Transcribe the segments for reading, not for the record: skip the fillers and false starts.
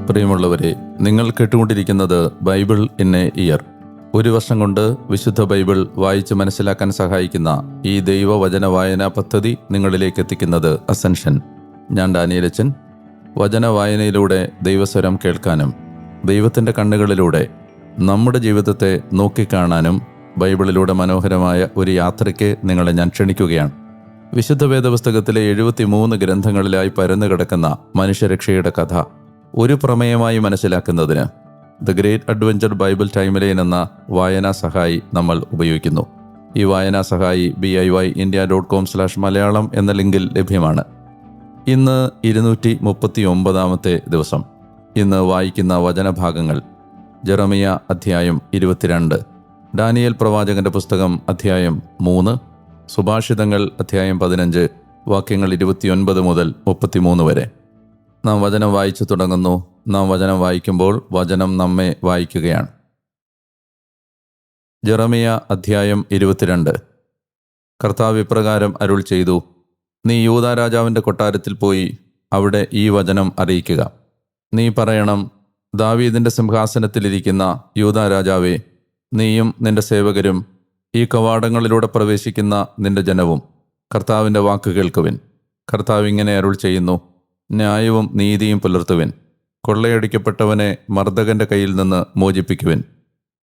പ്രിയമുള്ളവരെ, നിങ്ങൾ കേട്ടുകൊണ്ടിരിക്കുന്നത് ബൈബിൾ ഇൻ എ ഇയർ. ഒരു വർഷം കൊണ്ട് വിശുദ്ധ ബൈബിൾ വായിച്ച് മനസ്സിലാക്കാൻ സഹായിക്കുന്ന ഈ ദൈവവചന വായനാ പദ്ധതി നിങ്ങളിലേക്ക് എത്തിക്കുന്നത് അസെൻഷൻ. ഞാൻ ഡാനിയലച്ചൻ. വചന വായനയിലൂടെ ദൈവസ്വരം കേൾക്കാനും ദൈവത്തിൻ്റെ കണ്ണുകളിലൂടെ നമ്മുടെ ജീവിതത്തെ നോക്കിക്കാണാനും ബൈബിളിലൂടെ മനോഹരമായ ഒരു യാത്രയ്ക്ക് നിങ്ങളെ ഞാൻ ക്ഷണിക്കുകയാണ്. വിശുദ്ധ വേദപുസ്തകത്തിലെ 73 ഗ്രന്ഥങ്ങളിലായി പരന്നു കിടക്കുന്ന മനുഷ്യരക്ഷയുടെ കഥ ഒരു പ്രമേയമായി മനസ്സിലാക്കുന്നതിന് the great adventure Bible timeline എന്ന വായനാ സഹായി നമ്മൾ ഉപയോഗിക്കുന്നു. ഈ വായനാ സഹായി BIYindia.com/Malayalam എന്ന ലിങ്കിൽ ലഭ്യമാണ്. ഇന്ന് 239 ദിവസം. ഇന്ന് വായിക്കുന്ന വചനഭാഗങ്ങൾ ജെറമിയ അധ്യായം 22, ഡാനിയേൽ പ്രവാചകന്റെ പുസ്തകം അധ്യായം 3, സുഭാഷിതങ്ങൾ അധ്യായം 15, വാക്യങ്ങൾ 29 മുതൽ 33 വരെ. നാം വചനം വായിച്ചു തുടങ്ങുന്നു. നാം വചനം വായിക്കുമ്പോൾ വചനം നമ്മെ വായിക്കുകയാണ്. ജെറമിയ അധ്യായം 22. കർത്താവ് ഇപ്രകാരം അരുൾ ചെയ്തു: നീ യൂദാ രാജാവിൻ്റെ കൊട്ടാരത്തിൽ പോയി അവിടെ ഈ വചനം അറിയിക്കുക. നീ പറയണം, ദാവീദിൻ്റെ സിംഹാസനത്തിലിരിക്കുന്ന യൂദാ രാജാവേ, നീയും നിന്റെ സേവകരും ഈ കവാടങ്ങളിലൂടെ പ്രവേശിക്കുന്ന നിന്റെ ജനവും കർത്താവിൻ്റെ വാക്ക് കേൾക്കുവിൻ. കർത്താവ് ഇങ്ങനെ അരുൾ ചെയ്യുന്നു: ന്യായവും നീതിയും പുലർത്തുവിൻ. കൊള്ളയടിക്കപ്പെട്ടവനെ മർദ്ദകന്റെ കയ്യിൽ നിന്ന് മോചിപ്പിക്കുവിൻ.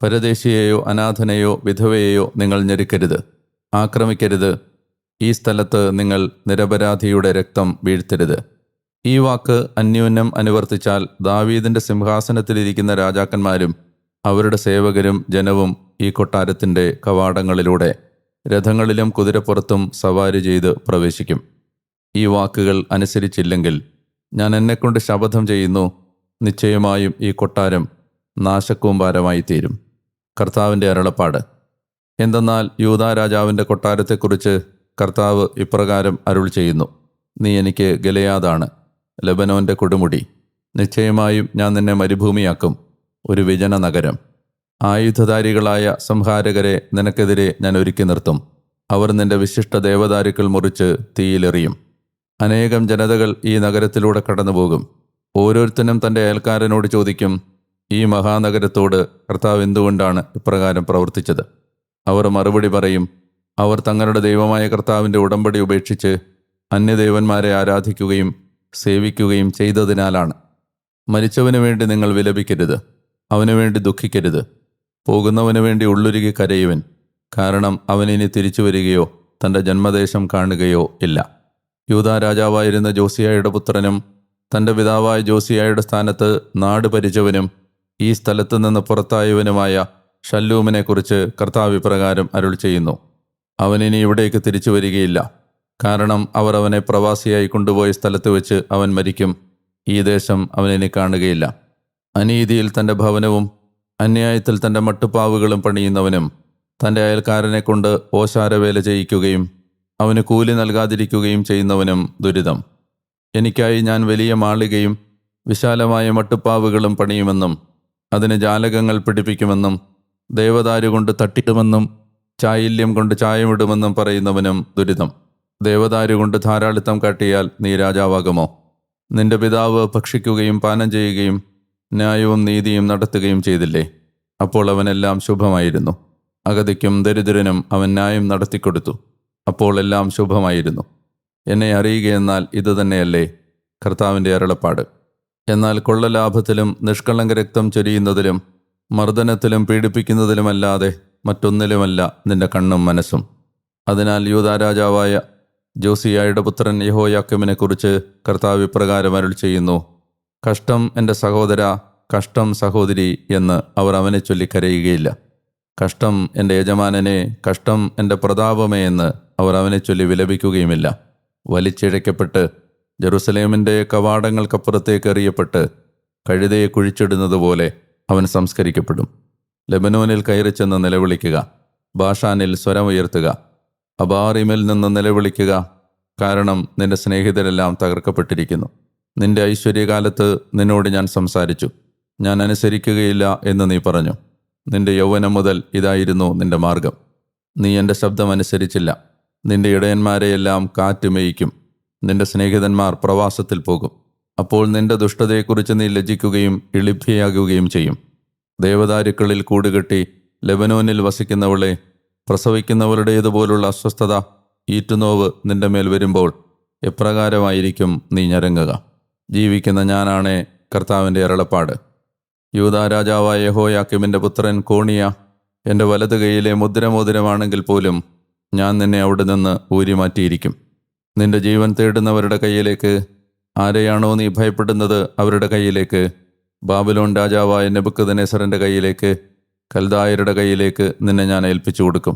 പരദേശിയെയോ അനാഥനെയോ വിധവയെയോ നിങ്ങൾ ഞെരുക്കരുത്, ആക്രമിക്കരുത്. ഈ സ്ഥലത്ത് നിങ്ങൾ നിരപരാധിയുടെ രക്തം വീഴ്ത്തരുത്. ഈ വാക്ക് അന്യോന്യം അനുവർത്തിച്ചാൽ ദാവീദിൻ്റെ സിംഹാസനത്തിലിരിക്കുന്ന രാജാക്കന്മാരും അവരുടെ സേവകരും ജനവും ഈ കൊട്ടാരത്തിൻ്റെ കവാടങ്ങളിലൂടെ രഥങ്ങളിലും കുതിരപ്പുറത്തും സവാരി ചെയ്ത് പ്രവേശിക്കും. ഈ വാക്കുകൾ അനുസരിച്ചില്ലെങ്കിൽ ഞാൻ എന്നെക്കൊണ്ട് ശപഥം ചെയ്യുന്നു, നിശ്ചയമായും ഈ കൊട്ടാരം നാശക്കൂമ്പാരമായി തീരും. കർത്താവിൻ്റെ അരുളപ്പാട്. എന്തെന്നാൽ യൂദാ രാജാവിൻ്റെ കൊട്ടാരത്തെക്കുറിച്ച് കർത്താവ് ഇപ്രകാരം അരുൾ ചെയ്യുന്നു: നീ എനിക്ക് ഗിലെയാദാണ്, ലെബനോൻ്റെ കൊടുമുടി. നിശ്ചയമായും ഞാൻ നിന്നെ മരുഭൂമിയാക്കും, ഒരു വിജന നഗരം. ആയുധധാരികളായ സംഹാരകരെ നിനക്കെതിരെ ഞാൻ ഒരുക്കി നിർത്തും. അവർ നിന്റെ വിശിഷ്ട ദേവദാരുക്കൾ മുറിച്ച് തീയിലെറിയും. അനേകം ജനതകൾ ഈ നഗരത്തിലൂടെ കടന്നുപോകും. ഓരോരുത്തനും തൻ്റെ അയൽക്കാരനോട് ചോദിക്കും, ഈ മഹാനഗരത്തോട് കർത്താവ് എന്തുകൊണ്ടാണ് ഇപ്രകാരം പ്രവർത്തിച്ചത്? അവർ മറുപടി പറയും, അവർ തങ്ങളുടെ ദൈവമായ കർത്താവിൻ്റെ ഉടമ്പടി ഉപേക്ഷിച്ച് അന്യദേവന്മാരെ ആരാധിക്കുകയും സേവിക്കുകയും ചെയ്തതിനാലാണ്. മരിച്ചവന് വേണ്ടി നിങ്ങൾ വിലപിക്കരുത്, അവനു വേണ്ടി ദുഃഖിക്കരുത്. പോകുന്നവന് വേണ്ടി ഉള്ളുരുകി കരയുവിൻ, കാരണം അവനിനി തിരിച്ചു വരികയോ തൻ്റെ ജന്മദേശം കാണുകയോ ഇല്ല. യൂദാ രാജാവായിരുന്ന ജോസിയായുടെ പുത്രനും തൻ്റെ പിതാവായ ജോസിയായുടെ സ്ഥാനത്ത് നാട് ഭരിച്ചവനും ഈ സ്ഥലത്ത് നിന്ന് പുറത്തായവനുമായ ശല്ലൂമിനെക്കുറിച്ച് കർത്താവ് ഇപ്രകാരം അരുൾ ചെയ്യുന്നു: അവനിനി ഇവിടേക്ക് തിരിച്ചു വരികയില്ല, കാരണം അവർ അവനെ പ്രവാസിയായി കൊണ്ടുപോയ സ്ഥലത്ത് വെച്ച് അവൻ മരിക്കും. ഈ ദേശം അവനിനി കാണുകയില്ല. അനീതിയിൽ തൻ്റെ ഭവനവും അന്യായത്തിൽ തൻ്റെ മട്ടുപ്പാവുകളും പണിയുന്നവനും തൻ്റെ അയൽക്കാരനെ കൊണ്ട് ഓശാരവേല ചെയ്യിക്കുകയും അവന് കൂലി നൽകാതിരിക്കുകയും ചെയ്യുന്നവനും ദുരിതം. എനിക്കായി ഞാൻ വലിയ മാളികയും വിശാലമായ മട്ടുപ്പാവുകളും പണിയുമെന്നും അതിന് ജാലകങ്ങൾ പിടിപ്പിക്കുമെന്നും ദേവദാരു കൊണ്ട് തട്ടിടുമെന്നും ചായില്യം കൊണ്ട് ചായമിടുമെന്നും പറയുന്നവനും ദുരിതം. ദേവദാരു കൊണ്ട് ധാരാളിത്തം കാട്ടിയാൽ നീ രാജാവാകുമോ? നിന്റെ പിതാവ് ഭക്ഷിക്കുകയും പാനം ചെയ്യുകയും ന്യായവും നീതിയും നടത്തുകയും ചെയ്തില്ലേ? അപ്പോൾ അവനെല്ലാം ശുഭമായിരുന്നു. അഗതിക്കും ദരിദ്രനും അവൻ ന്യായം നടത്തിക്കൊടുത്തു. അപ്പോൾ എല്ലാം ശുഭമായിരുന്നു. എന്നെ അറിയുകയെന്നാൽ ഇത് തന്നെയല്ലേ കർത്താവിൻ്റെ അരുളപ്പാട്? എന്നാൽ കൊള്ളലാഭത്തിലും നിഷ്കളങ്ക രക്തം ചൊരിയുന്നതിലും മർദ്ദനത്തിലും പീഡിപ്പിക്കുന്നതിലുമല്ലാതെ മറ്റൊന്നിലുമല്ല നിന്റെ കണ്ണും മനസ്സും. അതിനാൽ യൂദാ രാജാവായ ജോസിയായുടെ പുത്രൻ യെഹോയാക്കീമിനെക്കുറിച്ച് കർത്താവ് ഇപ്രകാരം അരുൾ ചെയ്യുന്നു: കഷ്ടം എൻ്റെ സഹോദര, കഷ്ടം സഹോദരി എന്ന് അവർ അവനെ ചൊല്ലി കരയുകയില്ല. കഷ്ടം എൻ്റെ യജമാനനെ, കഷ്ടം എൻ്റെ പ്രതാപമേ എന്ന് അവർ അവനെ ചൊല്ലി വിലപിക്കുകയുമില്ല. വലിച്ചിഴയ്ക്കപ്പെട്ട് ജെറുസലേമിൻ്റെ കവാടങ്ങൾക്കപ്പുറത്തേക്ക് എറിയപ്പെട്ട് കഴുതയെ കുഴിച്ചിടുന്നത് പോലെ അവൻ സംസ്കരിക്കപ്പെടും. ലെബനോനിൽ കയറിച്ചെന്ന് നിലവിളിക്കുക, ബാഷാനിൽ സ്വരമുയർത്തുക, അബാറിമിൽ നിന്ന് നിലവിളിക്കുക, കാരണം നിന്റെ സ്നേഹിതരെല്ലാം തകർക്കപ്പെട്ടിരിക്കുന്നു. നിന്റെ ഐശ്വര്യകാലത്ത് നിന്നോട് ഞാൻ സംസാരിച്ചു, ഞാൻ അനുസരിക്കുകയില്ല എന്ന് നീ പറഞ്ഞു. നിന്റെ യൗവനം മുതൽ ഇതായിരുന്നു നിന്റെ മാർഗം. നീ എൻ്റെ ശബ്ദം അനുസരിച്ചില്ല. നിന്റെ ഇടയന്മാരെയെല്ലാം കാറ്റ് മേയിക്കും. നിന്റെ സ്നേഹിതന്മാർ പ്രവാസത്തിൽ പോകും. അപ്പോൾ നിന്റെ ദുഷ്ടതയെക്കുറിച്ച് നീ ലജ്ജിക്കുകയും ഇളിഭ്യയാകുകയും ചെയ്യും. ദേവദാരുക്കളിൽ കൂടുകെട്ടി ലെബനോനിൽ വസിക്കുന്നവളെ, പ്രസവിക്കുന്നവരുടേതുപോലുള്ള അസ്വസ്ഥത, ഈറ്റുനോവ് നിന്റെ മേൽ വരുമ്പോൾ എപ്രകാരമായിരിക്കും നീ ഞരങ്ങുക? ജീവിക്കുന്ന ഞാനാണ് കർത്താവിൻ്റെ അരുളപ്പാട്. യൂദാ രാജാവായ യെഹോയാക്കീമിൻ്റെ പുത്രൻ കോണിയ എൻ്റെ വലത് കൈയിലെ മുദ്രമോതിരമാണെങ്കിൽ പോലും ഞാൻ നിന്നെ അവിടെ നിന്ന് ഊരിമാറ്റിയിരിക്കും. നിന്റെ ജീവൻ തേടുന്നവരുടെ കയ്യിലേക്ക്, ആരെയാണോ നീ ഭയപ്പെടുന്നത് അവരുടെ കയ്യിലേക്ക്, ബാബിലോൺ രാജാവായ നെബൂഖദ്നേസറിൻ്റെ കയ്യിലേക്ക്, കൽദായരുടെ കയ്യിലേക്ക് നിന്നെ ഞാൻ ഏൽപ്പിച്ചു കൊടുക്കും.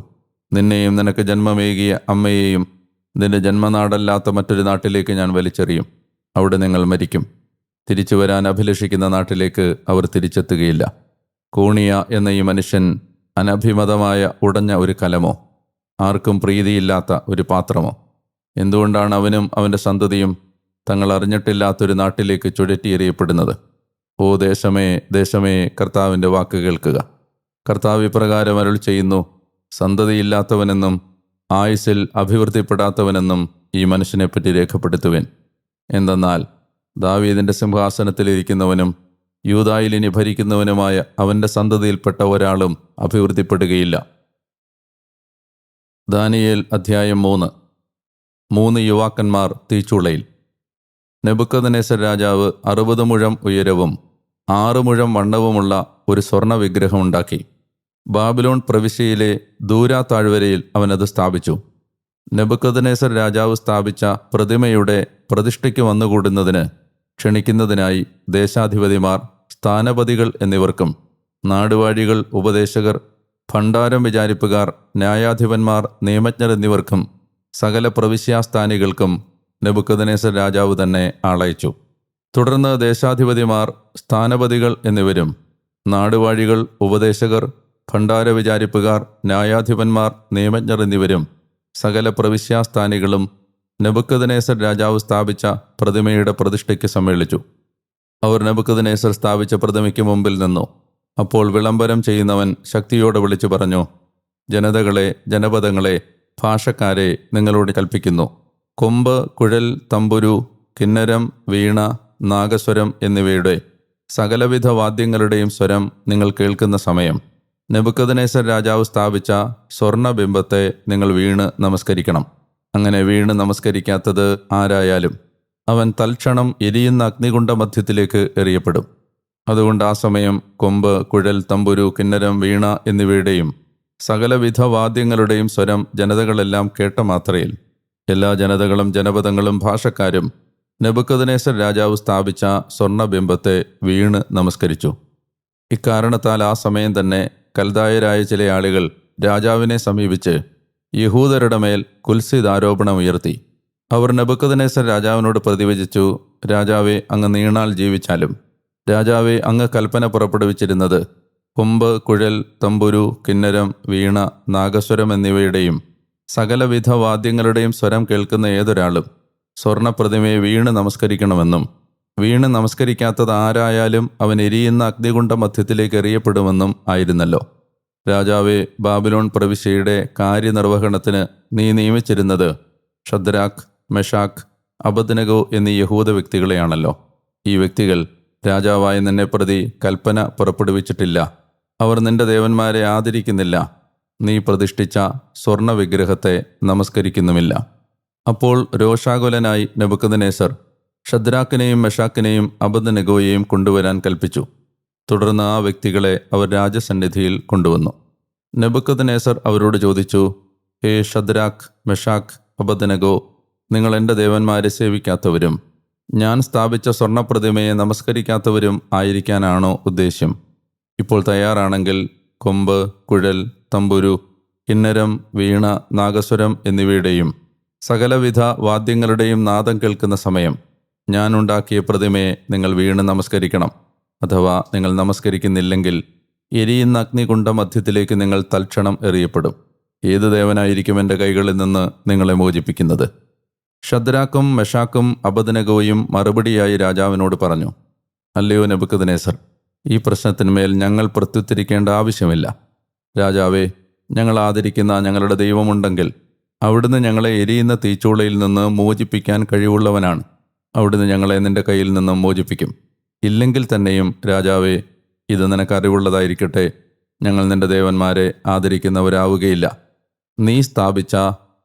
നിന്നെയും നിനക്ക് ജന്മമേകിയ അമ്മയെയും നിന്റെ ജന്മനാടല്ലാത്ത മറ്റൊരു നാട്ടിലേക്ക് ഞാൻ വലിച്ചെറിയും. അവിടെ നിങ്ങൾ മരിക്കും. തിരിച്ചു വരാൻ അഭിലഷിക്കുന്ന നാട്ടിലേക്ക് അവർ തിരിച്ചെത്തുകയില്ല. കോണിയ എന്ന ഈ മനുഷ്യൻ അനഭിമതമായ ഉടഞ്ഞ ഒരു കലമോ, ആർക്കും പ്രീതിയില്ലാത്ത ഒരു പാത്രമോ? എന്തുകൊണ്ടാണ് അവനും അവൻ്റെ സന്തതിയും തങ്ങൾ അറിഞ്ഞിട്ടില്ലാത്തൊരു നാട്ടിലേക്ക് ചുഴറ്റിയെറിയപ്പെടുന്നത്? ഓ ദേശമേ, ദേശമേ, കർത്താവിൻ്റെ വാക്ക് കേൾക്കുക. കർത്താവ് ഇപ്രകാരം അരുൾ ചെയ്യുന്നു: സന്തതിയില്ലാത്തവനെന്നും ആയുസ്സിൽ അഭിവൃദ്ധിപ്പെടാത്തവനെന്നും ഈ മനുഷ്യനെപ്പറ്റി രേഖപ്പെടുത്തുവേൻ. എന്തെന്നാൽ ദാവീദിൻ്റെ സിംഹാസനത്തിലിരിക്കുന്നവനും യൂദായിൽ ഇനി ഭരിക്കുന്നവനുമായ അവൻ്റെ സന്തതിയിൽപ്പെട്ട ഒരാളും അഭിവൃദ്ധിപ്പെടുകയില്ല. ദാനിയേൽ അധ്യായം 3 യുവാക്കന്മാർ തീച്ചൂളയിൽ. നെബൂഖദ്നേസർ രാജാവ് 60 മുഴം ഉയരവും 6 മുഴം വണ്ണവുമുള്ള ഒരു സ്വർണ്ണ വിഗ്രഹം ഉണ്ടാക്കി. ബാബിലോൺ പ്രവിശ്യയിലെ ദൂരാ താഴ്വരയിൽ അവനത് സ്ഥാപിച്ചു. നെബൂഖദ്നേസർ രാജാവ് സ്ഥാപിച്ച പ്രതിമയുടെ പ്രതിഷ്ഠയ്ക്ക് വന്നുകൂടുന്നതിന് ക്ഷണിക്കുന്നതിനായി ദേശാധിപതിമാർ, സ്ഥാനപതികൾ എന്നിവർക്കും നാടുവാഴികൾ, ഉപദേശകർ, ഭണ്ഡാരം വിചാരിപ്പുകാർ, ന്യായാധിപന്മാർ, നിയമജ്ഞർ എന്നിവർക്കും സകല പ്രവിശ്യാസ്ഥാനികൾക്കും നെബൂഖദ്നേസർ രാജാവ് തന്നെ ആളയച്ചു. തുടർന്ന് ദേശാധിപതിമാർ, സ്ഥാനപതികൾ എന്നിവരും നാടുവാഴികൾ, ഉപദേശകർ, ഭണ്ഡാര വിചാരിപ്പുകാർ, ന്യായാധിപന്മാർ, നിയമജ്ഞർ എന്നിവരും സകല പ്രവിശ്യാസ്ഥാനികളും നെബൂഖദ്നേസർ രാജാവ് സ്ഥാപിച്ച പ്രതിമയുടെ പ്രതിഷ്ഠയ്ക്ക് സമ്മേളിച്ചു. അവർ നെബൂഖദ്നേസർ സ്ഥാപിച്ച പ്രതിമയ്ക്ക് മുമ്പിൽ നിന്നു. അപ്പോൾ വിളംബരം ചെയ്യുന്നവൻ ശക്തിയോടെ വിളിച്ചു പറഞ്ഞു: ജനതകളെ, ജനപദങ്ങളെ, ഭാഷക്കാരെ, നിങ്ങളോട് കൽപ്പിക്കുന്നു, കൊമ്പ്, കുഴൽ, തമ്പുരു, കിന്നരം, വീണ, നാഗസ്വരം എന്നിവയുടെ സകലവിധ വാദ്യങ്ങളുടെയും സ്വരം നിങ്ങൾ കേൾക്കുന്ന സമയം നെബൂഖദ്നേസർ രാജാവ് സ്ഥാപിച്ച സ്വർണ്ണബിംബത്തെ നിങ്ങൾ വീണ് നമസ്കരിക്കണം. അങ്ങനെ വീണ് നമസ്കരിക്കാത്തത് ആരായാലും അവൻ തൽക്ഷണം എരിയുന്ന അഗ്നികുണ്ഡ മധ്യത്തിലേക്ക് എറിയപ്പെടും. അതുകൊണ്ട് ആ സമയം കൊമ്പ്, കുഴൽ, തമ്പുരു, കിന്നരം, വീണ എന്നിവയുടെയും സകലവിധ വാദ്യങ്ങളുടെയും സ്വരം ജനതകളെല്ലാം കേട്ട മാത്രയിൽ എല്ലാ ജനതകളും ജനപദങ്ങളും ഭാഷക്കാരും നെബൂഖദ്നേസർ രാജാവ് സ്ഥാപിച്ച സ്വർണ്ണബിംബത്തെ വീണ് നമസ്കരിച്ചു. ഇക്കാരണത്താൽ ആ സമയം തന്നെ കൽദായരായ ചില ആളുകൾ രാജാവിനെ സമീപിച്ച് യഹൂദരുടെ മേൽ കുൽസിതാരോപണം ഉയർത്തി. അവർ നെബൂഖദ്നേസർ രാജാവിനോട് പ്രതിവചിച്ചു: രാജാവേ, അങ്ങ് നീണാൾ ജീവിച്ചാലും രാജാവേ, അങ്ങ് കൽപ്പന പുറപ്പെടുവിച്ചിരുന്നത് കൊമ്പ്, കുഴൽ, തമ്പുരു, കിന്നരം, വീണ, നാഗസ്വരം എന്നിവയുടെയും സകലവിധ വാദ്യങ്ങളുടെയും സ്വരം കേൾക്കുന്ന ഏതൊരാളും സ്വർണ്ണപ്രതിമയെ വീണ് നമസ്കരിക്കണമെന്നും വീണ് നമസ്കരിക്കാത്തത് ആരായാലും അവൻ എരിയുന്ന അഗ്നികുണ്ഡ മധ്യത്തിലേക്ക് എറിയപ്പെടുമെന്നും ആയിരുന്നല്ലോ. രാജാവേ, ബാബിലോൺ പ്രവിശ്യയുടെ കാര്യനിർവഹണത്തിന് നീ നിയമിച്ചിരുന്നത് ഷദ്രാക്ക്, മെഷാക്ക്, അബദ്നെഗോ എന്നീ യഹൂദ വ്യക്തികളെയാണല്ലോ. ഈ വ്യക്തികൾ രാജാവായ നിന്നെ പ്രതി കൽപ്പന പുറപ്പെടുവിച്ചിട്ടില്ല. അവർ നിന്റെ ദേവന്മാരെ ആദരിക്കുന്നില്ല. നീ പ്രതിഷ്ഠിച്ച സ്വർണ്ണ വിഗ്രഹത്തെ നമസ്കരിക്കുന്നുമില്ല. അപ്പോൾ രോഷാകുലനായി നെബൂഖദ്നേസർ ഷദ്രാക്കിനെയും മെഷാക്കിനെയും അബദ്നെഗോയെയും കൊണ്ടുവരാൻ കൽപ്പിച്ചു. തുടർന്ന് ആ വ്യക്തികളെ അവർ രാജസന്നിധിയിൽ കൊണ്ടുവന്നു. നെബൂഖദ്നേസർ അവരോട് ചോദിച്ചു: ഹേ ഷദ്രാക്ക്, മെഷാക്ക്, അബദ്നെഗോ, നിങ്ങൾ എൻ്റെ ദേവന്മാരെ സേവിക്കാത്തവരും ഞാൻ സ്ഥാപിച്ച സ്വർണ്ണപ്രതിമയെ നമസ്കരിക്കാത്തവരും ആയിരിക്കാനാണോ ഉദ്ദേശ്യം? ഇപ്പോൾ തയ്യാറാണെങ്കിൽ കൊമ്പ്, കുഴൽ, തമ്പുരു, കിന്നരം, വീണ, നാഗസ്വരം എന്നിവയുടെയും സകലവിധ വാദ്യങ്ങളുടെയും നാദം കേൾക്കുന്ന സമയം ഞാൻ ഉണ്ടാക്കിയ പ്രതിമയെ നിങ്ങൾ വീണ് നമസ്കരിക്കണം. അഥവാ നിങ്ങൾ നമസ്കരിക്കുന്നില്ലെങ്കിൽ എരിയുന്ന അഗ്നികുണ്ഡ മധ്യത്തിലേക്ക് നിങ്ങൾ തൽക്ഷണം എറിയപ്പെടും. ഏത് ദേവനായിരിക്കും എൻ്റെ കൈകളിൽ നിന്ന് നിങ്ങളെ മോചിപ്പിക്കുന്നത്? ഷദ്രാക്കും മെഷാക്കും അബദ്നെഗോയും മറുപടിയായി രാജാവിനോട് പറഞ്ഞു: അല്ലയോ നെബൂഖദ്നേസർ, ഈ പ്രശ്നത്തിന്മേൽ ഞങ്ങൾ പ്രത്യുത്തരിക്കേണ്ട ആവശ്യമില്ല. രാജാവേ, ഞങ്ങൾ ആദരിക്കുന്ന ഞങ്ങളുടെ ദൈവമുണ്ടെങ്കിൽ അവിടുന്ന് ഞങ്ങളെ എരിയുന്ന തീച്ചൂളയിൽ നിന്ന് മോചിപ്പിക്കാൻ കഴിവുള്ളവനാണ്. അവിടുന്ന് ഞങ്ങളെ നിന്റെ കയ്യിൽ നിന്നും മോചിപ്പിക്കും. ഇല്ലെങ്കിൽ തന്നെയും രാജാവേ, ഇത് നിനക്ക് അറിവുള്ളതായിരിക്കട്ടെ, ഞങ്ങൾ നിന്റെ ദേവന്മാരെ ആദരിക്കുന്നവരാവുകയില്ല. നീ സ്ഥാപിച്ച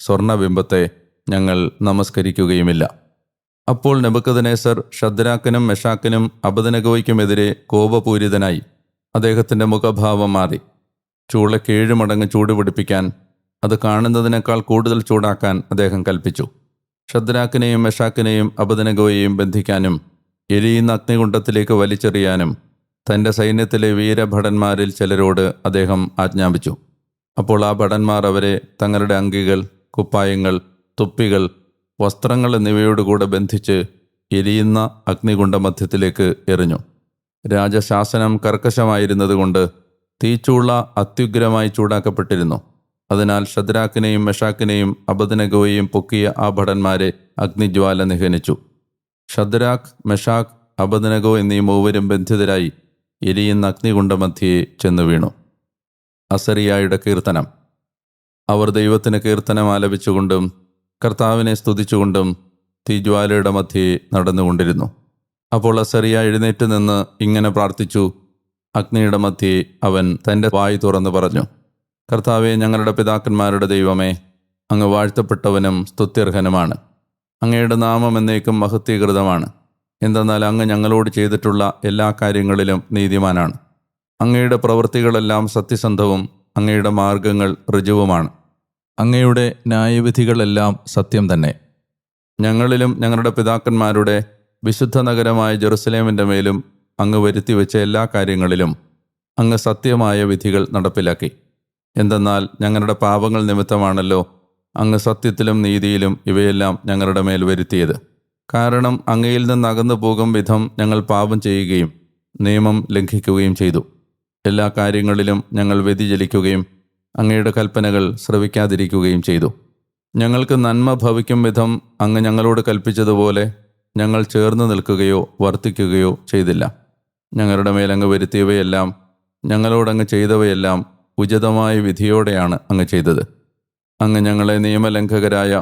സ്വർണബിംബത്തെ ഞങ്ങൾ നമസ്കരിക്കുകയുമില്ല. അപ്പോൾ നെബൂഖദ്നേസർ ശദ്രാക്കിനും മെഷാക്കിനും അബേദ്നെഗോയ്ക്കുമെതിരെ കോപപൂരിതനായി. അദ്ദേഹത്തിൻ്റെ മുഖഭാവം മാറി. ചൂളയ്ക്ക് 7 മടങ്ങ് ചൂട് പിടിപ്പിക്കാൻ, അത് കാണുന്നതിനേക്കാൾ കൂടുതൽ ചൂടാക്കാൻ അദ്ദേഹം കൽപ്പിച്ചു. ശദ്രാക്കിനെയും മെഷാക്കിനെയും അബേദ്നെഗോയെയും ബന്ധിക്കാനും എരിയുന്ന അഗ്നികുണ്ഡത്തിലേക്ക് വലിച്ചെറിയാനും തൻ്റെ സൈന്യത്തിലെ വീരഭടന്മാരിൽ ചിലരോട് അദ്ദേഹം ആജ്ഞാപിച്ചു. അപ്പോൾ ആ ഭടന്മാർ അവരെ തങ്ങളുടെ അങ്കികൾ, കുപ്പായങ്ങൾ, തൊപ്പികൾ, വസ്ത്രങ്ങൾ എന്നിവയോടുകൂടെ ബന്ധിച്ച് എരിയുന്ന അഗ്നികുണ്ഡമധ്യത്തിലേക്ക് എറിഞ്ഞു. രാജശാസനം കർക്കശമായിരുന്നതുകൊണ്ട് തീച്ചൂള അത്യുഗ്രമായി ചൂടാക്കപ്പെട്ടിരുന്നു. അതിനാൽ ശദ്രാക്കിനെയും മെഷാക്കിനെയും അബേദ്നെഗോയെയും പൊക്കിയ ആ ഭടന്മാരെ അഗ്നിജ്വാല നിഹനിച്ചു. ശദ്രാക്ക്, മെഷാക്ക്, അബേദ്നെഗോ എന്നീ മൂവരും ബന്ധിതരായി എരിയുന്ന അഗ്നികുണ്ഡമധ്യേ ചെന്നു വീണു. അസറിയായുടെ കീർത്തനം. അവർ ദൈവത്തിന് കീർത്തനം ആലപിച്ചുകൊണ്ടും കർത്താവിനെ സ്തുതിച്ചുകൊണ്ടും തീജ്വാലയുടെ മധ്യേ നടന്നുകൊണ്ടിരുന്നു. അപ്പോൾ അസറിയ എഴുന്നേറ്റ് നിന്ന് ഇങ്ങനെ പ്രാർത്ഥിച്ചു. അഗ്നിയുടെ മധ്യേ അവൻ തൻ്റെ വായ് തുറന്നു പറഞ്ഞു: കർത്താവെ, ഞങ്ങളുടെ പിതാക്കന്മാരുടെ ദൈവമേ, അങ്ങ് വാഴ്ത്തപ്പെട്ടവനും സ്തുത്യർഹനുമാണ്. അങ്ങയുടെ നാമം എന്നേക്കും മഹത്വീകൃതമാണ്. എന്തെന്നാൽ അങ്ങ് ഞങ്ങളോട് ചെയ്തിട്ടുള്ള എല്ലാ കാര്യങ്ങളിലും നീതിമാനാണ്. അങ്ങയുടെ പ്രവൃത്തികളെല്ലാം സത്യസന്ധവും അങ്ങയുടെ മാർഗങ്ങൾ ഋജുവുമാണ്. അങ്ങയുടെ ന്യായവിധികളെല്ലാം സത്യം തന്നെ. ഞങ്ങളിലും ഞങ്ങളുടെ പിതാക്കന്മാരുടെ വിശുദ്ധ നഗരമായ ജെറുസലേമിൻ്റെ മേലും അങ്ങ് വരുത്തിവെച്ച എല്ലാ കാര്യങ്ങളിലും അങ്ങ് സത്യമായ വിധികൾ നടപ്പിലാക്കി. എന്തെന്നാൽ ഞങ്ങളുടെ പാപങ്ങൾ നിമിത്തമാണല്ലോ അങ്ങ് സത്യത്തിലും നീതിയിലും ഇവയെല്ലാം ഞങ്ങളുടെ മേൽ വരുത്തിയത്. കാരണം അങ്ങയിൽ നിന്ന് അകന്നു പോകും വിധം ഞങ്ങൾ പാപം ചെയ്യുകയും നിയമം ലംഘിക്കുകയും ചെയ്തു. എല്ലാ കാര്യങ്ങളിലും ഞങ്ങൾ വ്യതിചലിക്കുകയും അങ്ങയുടെ കൽപ്പനകൾ ശ്രവിക്കാതിരിക്കുകയും ചെയ്തു. ഞങ്ങൾക്ക് നന്മ ഭവിക്കും വിധം അങ്ങ് ഞങ്ങളോട് കൽപ്പിച്ചതുപോലെ ഞങ്ങൾ ചേർന്ന് നിൽക്കുകയോ വർത്തിക്കുകയോ ചെയ്തില്ല. ഞങ്ങളുടെ മേലങ്ങ് വരുത്തിയവയെല്ലാം, ഞങ്ങളോടങ്ങ് ചെയ്തവയെല്ലാം ഉചിതമായ വിധിയോടെയാണ് അങ്ങ് ചെയ്തത്. അങ്ങ് ഞങ്ങളെ നിയമലംഘകരായ,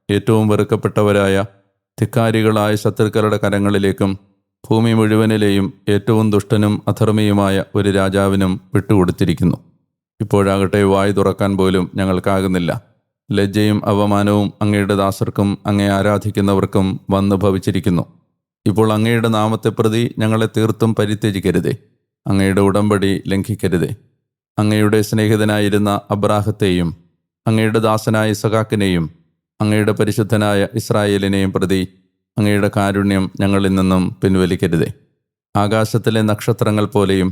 ഏറ്റവും വെറുക്കപ്പെട്ടവരായ, ധിക്കാരികളായ ശത്രുക്കളുടെ കരങ്ങളിലേക്കും ഭൂമി മുഴുവനിലെയും ഏറ്റവും ദുഷ്ടനും അധർമ്മിയുമായ ഒരു രാജാവിനും വിട്ടുകൊടുത്തിരിക്കുന്നു. ഇപ്പോഴാകട്ടെ വായ് തുറക്കാൻ പോലും ഞങ്ങൾക്കാകുന്നില്ല. ലജ്ജയും അവമാനവും അങ്ങയുടെ ദാസർക്കും അങ്ങയെ ആരാധിക്കുന്നവർക്കും വന്നു ഭവിച്ചിരിക്കുന്നു. ഇപ്പോൾ അങ്ങയുടെ നാമത്തെ പ്രതി ഞങ്ങളെ തീർത്തും പരിത്യജിക്കരുതേ. അങ്ങയുടെ ഉടമ്പടി ലംഘിക്കരുതേ. അങ്ങയുടെ സ്നേഹിതനായിരുന്ന അബ്രാഹത്തെയും അങ്ങയുടെ ദാസനായ ഇസഹാക്കിനെയും അങ്ങയുടെ പരിശുദ്ധനായ ഇസ്രായേലിനെയും പ്രതി അങ്ങയുടെ കാരുണ്യം ഞങ്ങളിൽ നിന്നും പിൻവലിക്കരുതേ. ആകാശത്തിലെ നക്ഷത്രങ്ങൾ പോലെയും